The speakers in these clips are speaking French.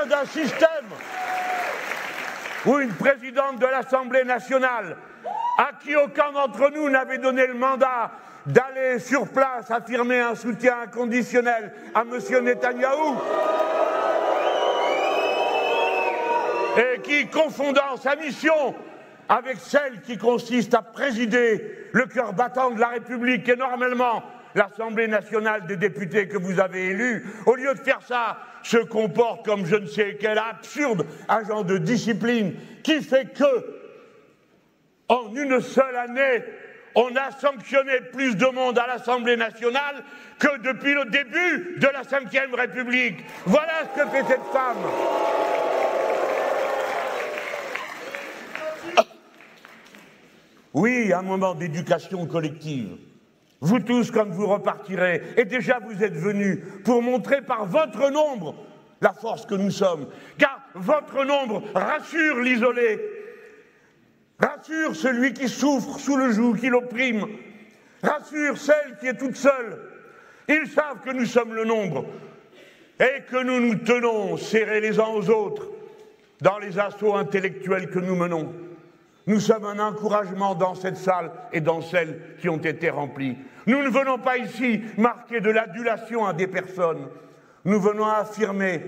que d'un système où une présidente de l'Assemblée nationale, à qui aucun d'entre nous n'avait donné le mandat d'aller sur place affirmer un soutien inconditionnel à M. Netanyahou, et qui, confondant sa mission avec celle qui consiste à présider le cœur battant de la République et normalement l'Assemblée nationale des députés que vous avez élus, au lieu de faire ça, se comporte comme je ne sais quel absurde agent de discipline qui fait que, en une seule année, on a sanctionné plus de monde à l'Assemblée nationale que depuis le début de la Ve République. Voilà ce que fait cette femme. Oui, un moment d'éducation collective. Vous tous, quand vous repartirez, et déjà vous êtes venus pour montrer par votre nombre la force que nous sommes, car votre nombre rassure l'isolé, rassure celui qui souffre sous le joug, qui l'opprime, rassure celle qui est toute seule. Ils savent que nous sommes le nombre et que nous nous tenons serrés les uns aux autres dans les assauts intellectuels que nous menons. Nous sommes un encouragement dans cette salle et dans celles qui ont été remplies. Nous ne venons pas ici marquer de l'adulation à des personnes. Nous venons affirmer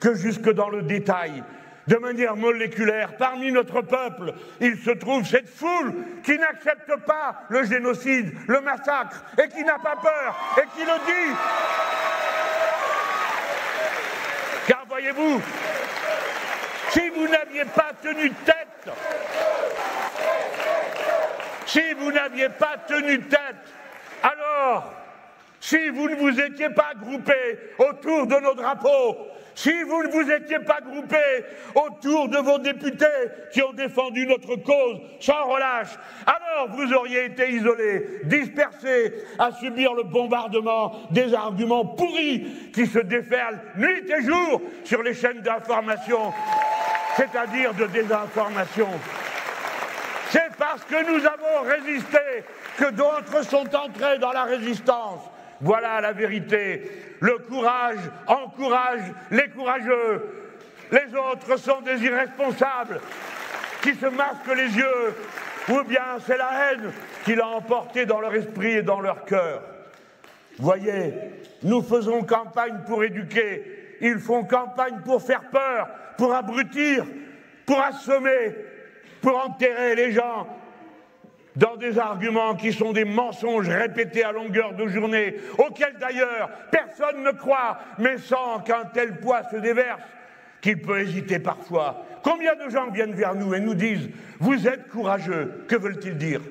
que jusque dans le détail, de manière moléculaire, parmi notre peuple, il se trouve cette foule qui n'accepte pas le génocide, le massacre, et qui n'a pas peur, et qui le dit. Car voyez-vous, si vous n'aviez pas tenu tête, alors, si vous ne vous étiez pas groupés autour de nos drapeaux, si vous ne vous étiez pas groupés autour de vos députés qui ont défendu notre cause sans relâche, alors vous auriez été isolés, dispersés, à subir le bombardement des arguments pourris qui se déferlent nuit et jour sur les chaînes d'information, c'est-à-dire de désinformation. C'est parce que nous avons résisté que d'autres sont entrés dans la résistance. Voilà la vérité. Le courage encourage les courageux. Les autres sont des irresponsables qui se masquent les yeux. Ou bien c'est la haine qui l'a emporté dans leur esprit et dans leur cœur. Voyez, nous faisons campagne pour éduquer. Ils font campagne pour faire peur, pour abrutir, pour assommer, pour enterrer les gens dans des arguments qui sont des mensonges répétés à longueur de journée, auxquels d'ailleurs personne ne croit, mais sans qu'un tel poids se déverse, qu'il peut hésiter parfois. Combien de gens viennent vers nous et nous disent « Vous êtes courageux », que veulent-ils dire?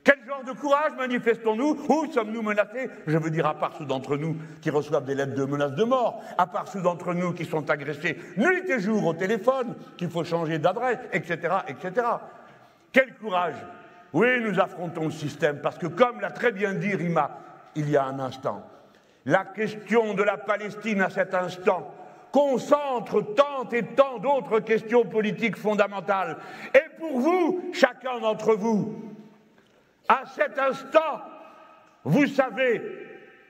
Quel genre de courage manifestons-nous? Où sommes-nous menacés? Je veux dire, à part ceux d'entre nous qui reçoivent des lettres de menaces de mort, à part ceux d'entre nous qui sont agressés nuit et jour au téléphone, qu'il faut changer d'adresse, etc., etc. Quel courage! Oui, nous affrontons le système, parce que comme l'a très bien dit Rima il y a un instant, la question de la Palestine à cet instant concentre tant et tant d'autres questions politiques fondamentales. Et pour vous, chacun d'entre vous, à cet instant, vous savez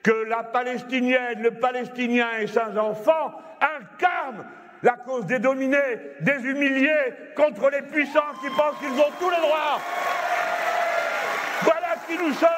que la Palestinienne, le Palestinien et ses enfants incarnent la cause des dominés, des humiliés, contre les puissants qui pensent qu'ils ont tous les droits. Voilà qui nous sommes.